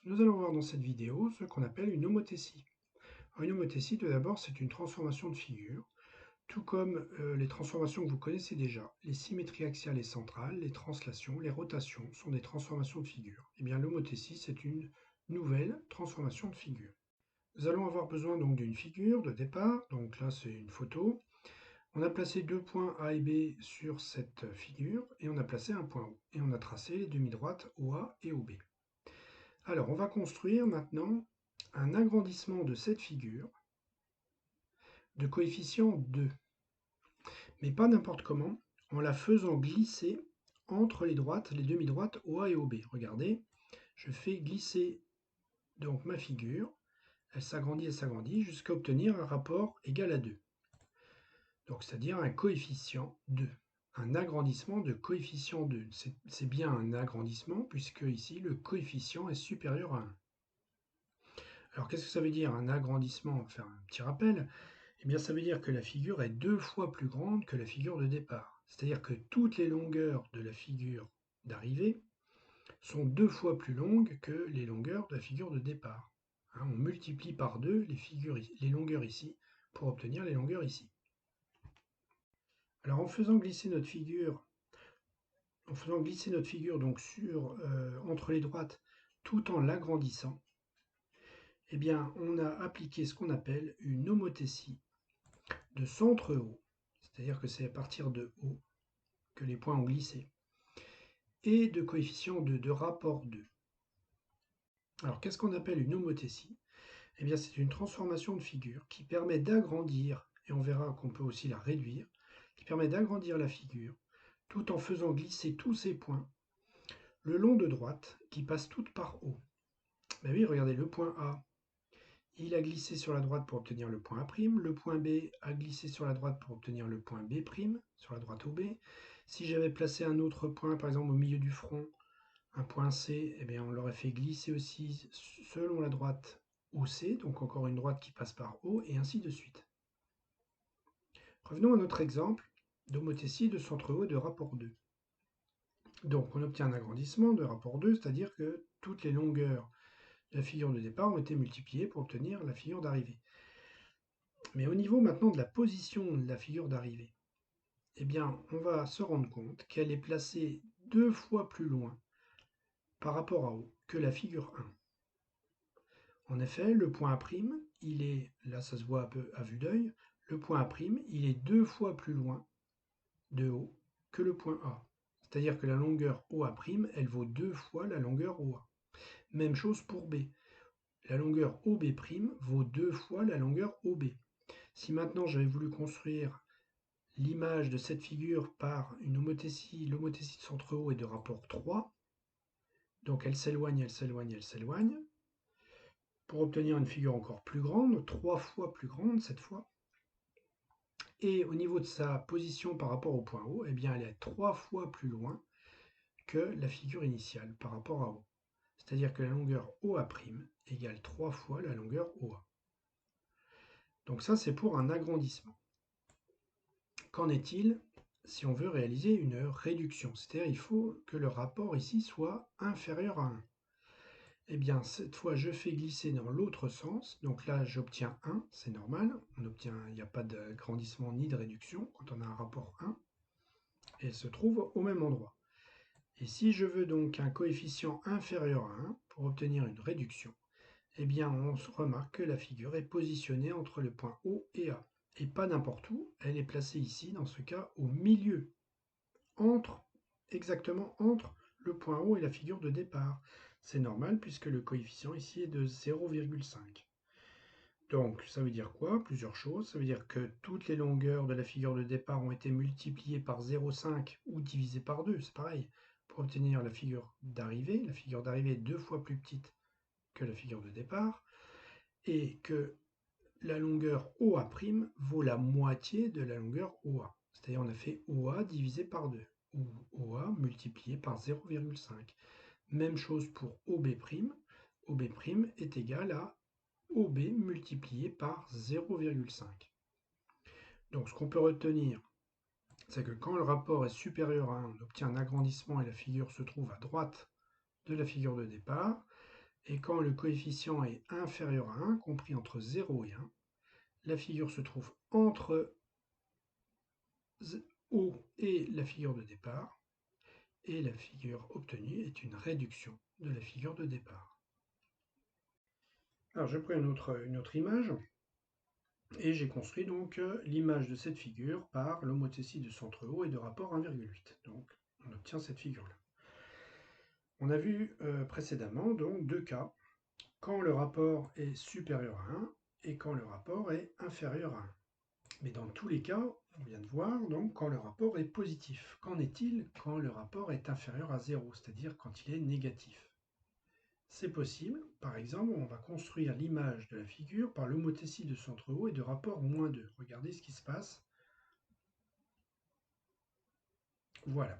Nous allons voir dans cette vidéo ce qu'on appelle une homothétie. Alors, une homothétie, tout d'abord, c'est une transformation de figure, tout comme les transformations que vous connaissez déjà. Les symétries axiales et centrales, les translations, les rotations sont des transformations de figure. Eh bien, l'homothétie, c'est une nouvelle transformation de figure. Nous allons avoir besoin donc d'une figure de départ. Donc là, c'est une photo. On a placé deux points A et B sur cette figure et on a placé un point O. Et on a tracé les demi-droites OA et OB. Alors, on va construire maintenant un agrandissement de cette figure de coefficient 2, mais pas n'importe comment, en la faisant glisser entre les droites, les demi-droites OA et OB. Regardez, je fais glisser donc ma figure, elle s'agrandit jusqu'à obtenir un rapport égal à 2. Donc c'est-à-dire un coefficient 2. Un agrandissement de coefficient 2. C'est bien un agrandissement puisque ici le coefficient est supérieur à 1. Alors qu'est-ce que ça veut dire un agrandissement? On va faire un petit rappel. Eh bien ça veut dire que la figure est 2 fois plus grande que la figure de départ. C'est-à-dire que toutes les longueurs de la figure d'arrivée sont 2 fois plus longues que les longueurs de la figure de départ. On multiplie par 2 les longueurs ici pour obtenir les longueurs ici. Alors en faisant glisser notre figure donc entre les droites tout en l'agrandissant, eh bien, on a appliqué ce qu'on appelle une homothétie de centre haut, c'est-à-dire que c'est à partir de haut que les points ont glissé, et de coefficient de rapport 2. Alors, qu'est-ce qu'on appelle une homothétie? Eh bien, c'est une transformation de figure qui permet d'agrandir, et on verra qu'on peut aussi la réduire, qui permet d'agrandir la figure tout en faisant glisser tous ces points le long de droite qui passent toutes par haut. Ben oui, regardez, le point A, il a glissé sur la droite pour obtenir le point A', le point B a glissé sur la droite pour obtenir le point B', sur la droite OB. Si j'avais placé un autre point, par exemple au milieu du front, un point C, eh bien on l'aurait fait glisser aussi selon la droite OC, donc encore une droite qui passe par O, et ainsi de suite. Revenons à notre exemple d'homothétie de centre haut de rapport 2. Donc on obtient un agrandissement de rapport 2, c'est-à-dire que toutes les longueurs de la figure de départ ont été multipliées pour obtenir la figure d'arrivée. Mais au niveau maintenant de la position de la figure d'arrivée, eh bien, on va se rendre compte qu'elle est placée 2 fois plus loin par rapport à haut que la figure 1. En effet, le point A', il est, là ça se voit un peu à vue d'œil, le point A', il est 2 fois plus loin de haut que le point A. C'est-à-dire que la longueur OA', elle vaut 2 fois la longueur OA. Même chose pour B. La longueur OB' vaut 2 fois la longueur OB. Si maintenant j'avais voulu construire l'image de cette figure par une homothétie, l'homothétie de centre haut est de rapport 3, donc elle s'éloigne, elle s'éloigne, elle s'éloigne, pour obtenir une figure encore plus grande, 3 fois plus grande cette fois. Et au niveau de sa position par rapport au point haut, eh bien elle est 3 fois plus loin que la figure initiale par rapport à haut. C'est-à-dire que la longueur OA' égale 3 fois la longueur OA. Donc ça c'est pour un agrandissement. Qu'en est-il si on veut réaliser une réduction? C'est-à-dire il faut que le rapport ici soit inférieur à 1. Eh bien, cette fois, je fais glisser dans l'autre sens. Donc là, j'obtiens 1, c'est normal. Il n'y a pas d'agrandissement ni de réduction quand on a un rapport 1. Et elle se trouve au même endroit. Et si je veux donc un coefficient inférieur à 1 pour obtenir une réduction, eh bien, on se remarque que la figure est positionnée entre le point O et A. Et pas n'importe où, elle est placée ici, dans ce cas, au milieu, exactement entre le point O et la figure de départ. C'est normal puisque le coefficient ici est de 0,5. Donc ça veut dire quoi? Plusieurs choses. Ça veut dire que toutes les longueurs de la figure de départ ont été multipliées par 0,5 ou divisées par 2, c'est pareil, pour obtenir la figure d'arrivée. La figure d'arrivée est 2 fois plus petite que la figure de départ, et que la longueur OA' vaut la moitié de la longueur OA. C'est-à-dire on a fait OA divisé par 2, ou OA multiplié par 0,5. Même chose pour OB'. OB' est égal à OB multiplié par 0,5. Donc ce qu'on peut retenir, c'est que quand le rapport est supérieur à 1, on obtient un agrandissement et la figure se trouve à droite de la figure de départ. Et quand le coefficient est inférieur à 1, compris entre 0 et 1, la figure se trouve entre O et la figure de départ, et la figure obtenue est une réduction de la figure de départ. Alors je prends une autre image, et j'ai construit donc l'image de cette figure par l'homothétie de centre O et de rapport 1,8. Donc on obtient cette figure-là. On a vu précédemment donc deux cas, quand le rapport est supérieur à 1 et quand le rapport est inférieur à 1. Mais dans tous les cas, on vient de voir, donc quand le rapport est positif. Qu'en est-il quand le rapport est inférieur à 0, c'est-à-dire quand il est négatif? C'est possible, par exemple, on va construire l'image de la figure par l'homothétie de centre O et de rapport -2. Regardez ce qui se passe. Voilà.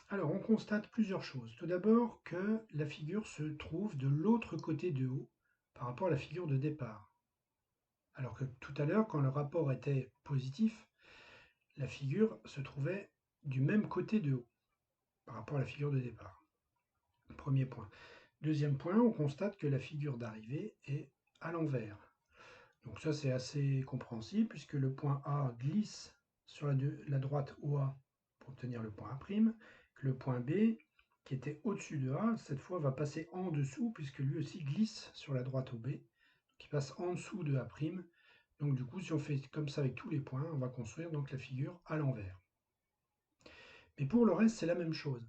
Alors, on constate plusieurs choses. Tout d'abord que la figure se trouve de l'autre côté de O par rapport à la figure de départ. Alors que tout à l'heure, quand le rapport était positif, la figure se trouvait du même côté de O par rapport à la figure de départ. Premier point. Deuxième point, on constate que la figure d'arrivée est à l'envers. Donc ça, c'est assez compréhensible puisque le point A glisse sur la droite OA pour obtenir le point A', que le point B, qui était au-dessus de A, cette fois va passer en dessous puisque lui aussi glisse sur la droite OB, qui passe en dessous de A'. Donc du coup, si on fait comme ça avec tous les points, on va construire donc la figure à l'envers. Mais pour le reste, c'est la même chose.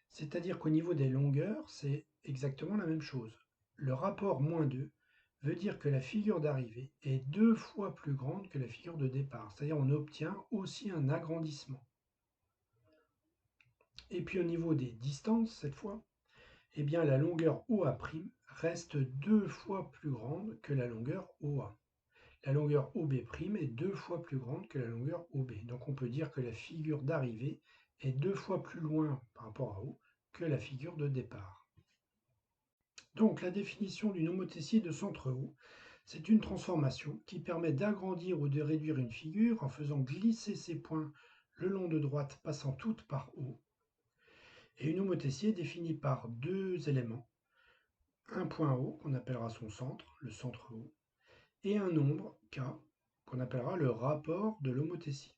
C'est-à-dire qu'au niveau des longueurs, c'est exactement la même chose. Le rapport -2 veut dire que la figure d'arrivée est 2 fois plus grande que la figure de départ. C'est-à-dire on obtient aussi un agrandissement. Et puis au niveau des distances, cette fois, eh bien la longueur OA' reste 2 fois plus grande que la longueur OA. La longueur OB' est 2 fois plus grande que la longueur OB. Donc on peut dire que la figure d'arrivée est 2 fois plus loin par rapport à O que la figure de départ. Donc la définition d'une homothétie de centre O, c'est une transformation qui permet d'agrandir ou de réduire une figure en faisant glisser ses points le long de droite passant toutes par O. Et une homothétie est définie par deux éléments, un point O qu'on appellera son centre, le centre O, et un nombre K qu'on appellera le rapport de l'homothétie.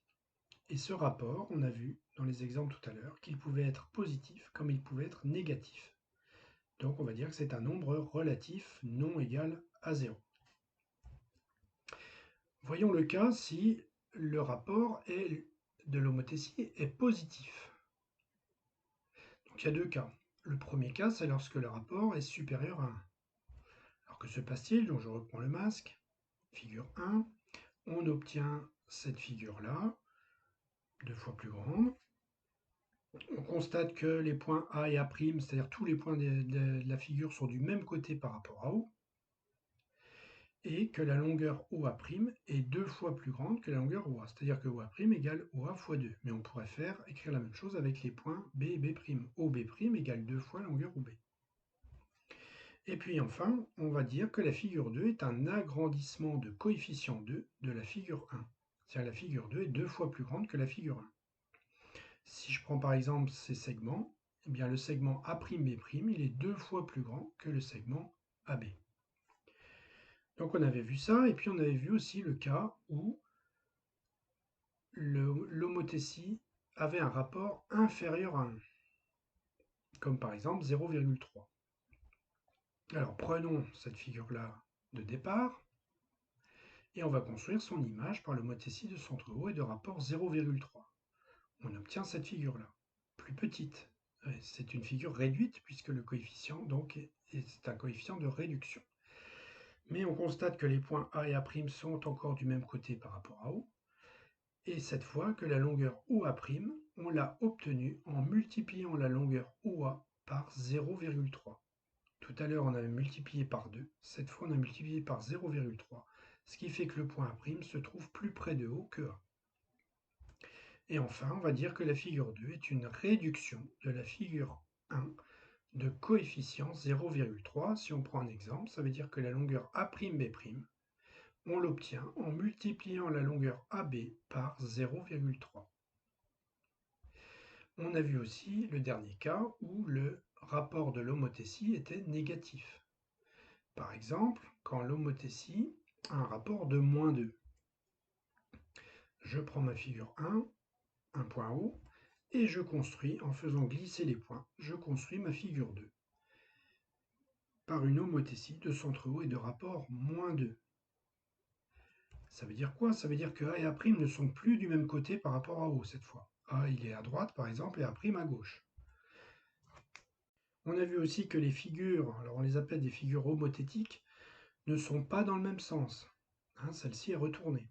Et ce rapport, on a vu dans les exemples tout à l'heure qu'il pouvait être positif comme il pouvait être négatif. Donc on va dire que c'est un nombre relatif non égal à 0. Voyons le cas si le rapport de l'homothétie est positif. Donc il y a deux cas. Le premier cas, c'est lorsque le rapport est supérieur à 1. Alors que se passe-t-il? Donc je reprends le masque. Figure 1. On obtient cette figure-là, 2 fois plus grande. On constate que les points A et A', c'est-à-dire tous les points de la figure, sont du même côté par rapport à O, et que la longueur OA' est 2 fois plus grande que la longueur OA, c'est-à-dire que OA' égale OA fois 2. Mais on pourrait écrire la même chose avec les points B et B'. OB' égale 2 fois la longueur OB. Et puis enfin, on va dire que la figure 2 est un agrandissement de coefficient 2 de la figure 1. C'est-à-dire que la figure 2 est 2 fois plus grande que la figure 1. Si je prends par exemple ces segments, eh bien le segment A'B', il est 2 fois plus grand que le segment AB. Donc on avait vu ça, et puis on avait vu aussi le cas où l'homothétie avait un rapport inférieur à 1, comme par exemple 0,3. Alors prenons cette figure-là de départ, et on va construire son image par l'homothétie de centre O et de rapport 0,3. On obtient cette figure-là, plus petite. C'est une figure réduite puisque le coefficient donc est un coefficient de réduction. Mais on constate que les points A et A' sont encore du même côté par rapport à O, et cette fois que la longueur OA', on l'a obtenue en multipliant la longueur OA par 0,3. Tout à l'heure, on avait multiplié par 2, cette fois on a multiplié par 0,3, ce qui fait que le point A' se trouve plus près de O que A. Et enfin, on va dire que la figure 2 est une réduction de la figure 1 de coefficient 0,3. Si on prend un exemple, ça veut dire que la longueur A'B', on l'obtient en multipliant la longueur AB par 0,3. On a vu aussi le dernier cas où le rapport de l'homothétie était négatif. Par exemple, quand l'homothétie a un rapport de -2. Je prends ma figure 1, un point haut, et je construis, en faisant glisser les points, je construis ma figure 2 par une homothétie de centre haut et de rapport -2. Ça veut dire quoi? Ça veut dire que A et A' ne sont plus du même côté par rapport à O cette fois. A il est à droite par exemple et A' à gauche. On a vu aussi que les figures, alors on les appelle des figures homothétiques, ne sont pas dans le même sens. Hein, celle-ci est retournée,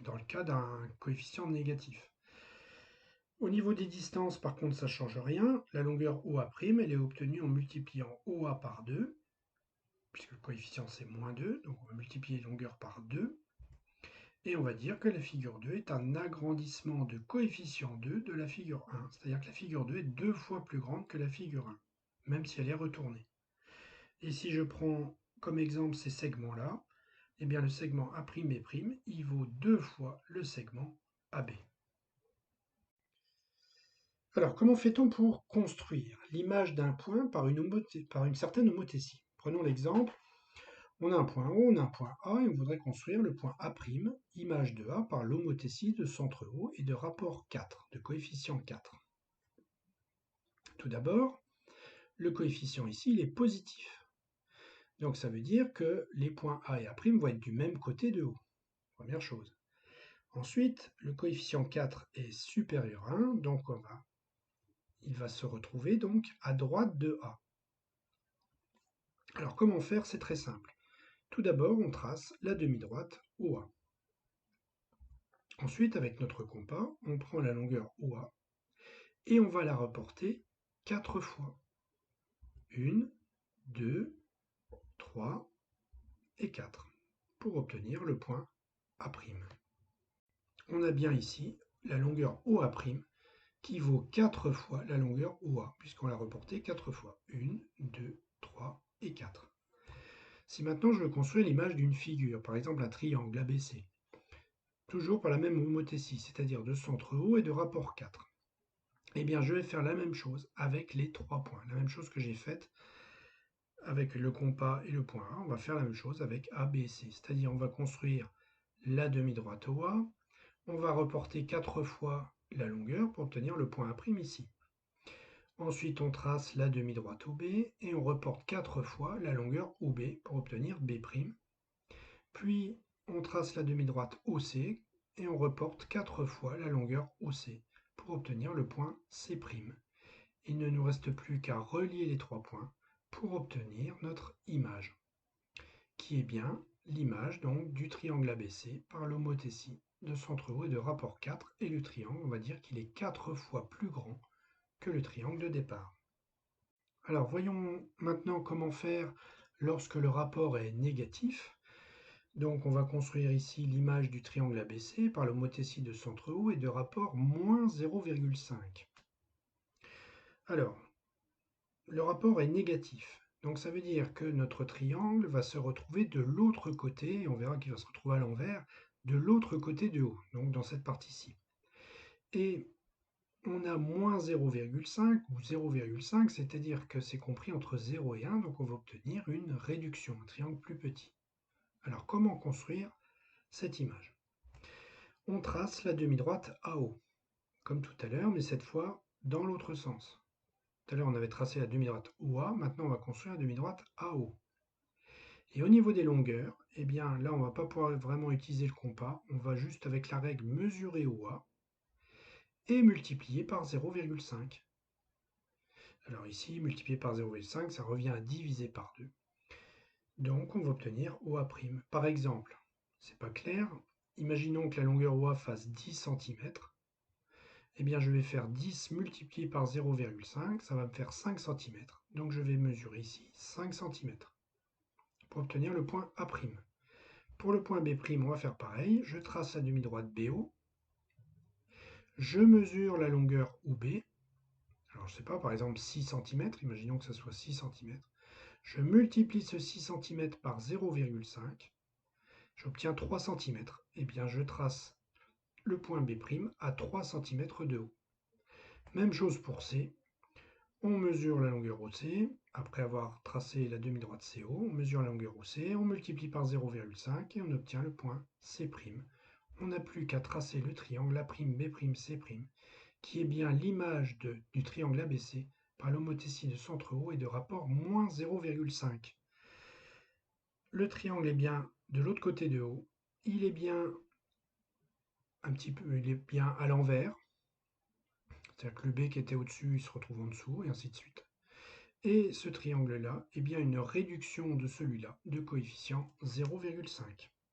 dans le cas d'un coefficient négatif. Au niveau des distances, par contre, ça ne change rien. La longueur OA', elle est obtenue en multipliant OA par 2, puisque le coefficient c'est -2, donc on va multiplier longueur par 2. Et on va dire que la figure 2 est un agrandissement de coefficient 2 de la figure 1. C'est-à-dire que la figure 2 est 2 fois plus grande que la figure 1, même si elle est retournée. Et si je prends comme exemple ces segments-là, eh bien le segment A'B', il vaut 2 fois le segment AB. Alors, comment fait-on pour construire l'image d'un point par une certaine homothétie? Prenons l'exemple, on a un point O, on a un point A, et on voudrait construire le point A', image de A, par l'homothétie de centre haut et de rapport 4, de coefficient 4. Tout d'abord, le coefficient ici, il est positif. Donc ça veut dire que les points A et A' vont être du même côté de O. Première chose. Ensuite, le coefficient 4 est supérieur à 1, donc il va se retrouver donc à droite de A. Alors comment faire? C'est très simple. Tout d'abord, on trace la demi-droite OA. Ensuite, avec notre compas, on prend la longueur OA et on va la reporter 4 fois. 1, 2, 3 et 4 pour obtenir le point A'. On a bien ici la longueur OA' qui vaut 4 fois la longueur OA, puisqu'on l'a reporté 4 fois. 1, 2, 3 et 4. Si maintenant je veux construire l'image d'une figure, par exemple un triangle ABC, toujours par la même homothétie, c'est-à-dire de centre haut et de rapport 4, eh bien je vais faire la même chose avec les 3 points, la même chose que j'ai faite avec le compas et le point A, on va faire la même chose avec ABC, c'est-à-dire on va construire la demi-droite OA, on va reporter 4 fois la longueur pour obtenir le point A' ici. Ensuite, on trace la demi-droite OB et on reporte 4 fois la longueur OB pour obtenir B'. Puis, on trace la demi-droite OC et on reporte 4 fois la longueur OC pour obtenir le point C'. Il ne nous reste plus qu'à relier les 3 points pour obtenir notre image, qui est bien l'image donc du triangle ABC par l'homothétie de centre haut et de rapport 4, et le triangle, on va dire qu'il est 4 fois plus grand que le triangle de départ. Alors voyons maintenant comment faire lorsque le rapport est négatif. Donc on va construire ici l'image du triangle ABC par l'homothétie de centre haut et de rapport -0,5. Alors, le rapport est négatif. Donc ça veut dire que notre triangle va se retrouver de l'autre côté, et on verra qu'il va se retrouver à l'envers, de l'autre côté de haut, donc dans cette partie-ci. Et on a -0,5 ou 0,5, c'est-à-dire que c'est compris entre 0 et 1, donc on va obtenir une réduction, un triangle plus petit. Alors comment construire cette image? On trace la demi-droite AO, comme tout à l'heure, mais cette fois dans l'autre sens. Tout à l'heure on avait tracé la demi-droite OA, maintenant on va construire la demi-droite AO. Et au niveau des longueurs, eh bien là on ne va pas pouvoir vraiment utiliser le compas, on va juste avec la règle mesurer OA et multiplier par 0,5. Alors ici, multiplié par 0,5, ça revient à diviser par 2. Donc on va obtenir OA'. Par exemple, c'est pas clair, imaginons que la longueur OA fasse 10 cm. Eh bien je vais faire 10 multiplié par 0,5, ça va me faire 5 cm. Donc je vais mesurer ici 5 cm pour obtenir le point A'. Pour le point B', on va faire pareil, je trace la demi-droite BO, je mesure la longueur OB, alors je ne sais pas, par exemple 6 cm, imaginons que ça soit 6 cm. Je multiplie ce 6 cm par 0,5, j'obtiens 3 cm. Eh bien, je trace le point B' à 3 cm de haut. Même chose pour C. On mesure la longueur OC, après avoir tracé la demi-droite CO, on mesure la longueur OC, on multiplie par 0,5 et on obtient le point C'. On n'a plus qu'à tracer le triangle A'B'C', qui est bien l'image du triangle ABC par l'homothétie de centre haut et de rapport moins 0,5. Le triangle est bien de l'autre côté de haut, il est bien il est bien à l'envers, c'est-à-dire que le B qui était au-dessus, il se retrouve en dessous, et ainsi de suite. Et ce triangle-là est bien une réduction de celui-là, de coefficient 0,5.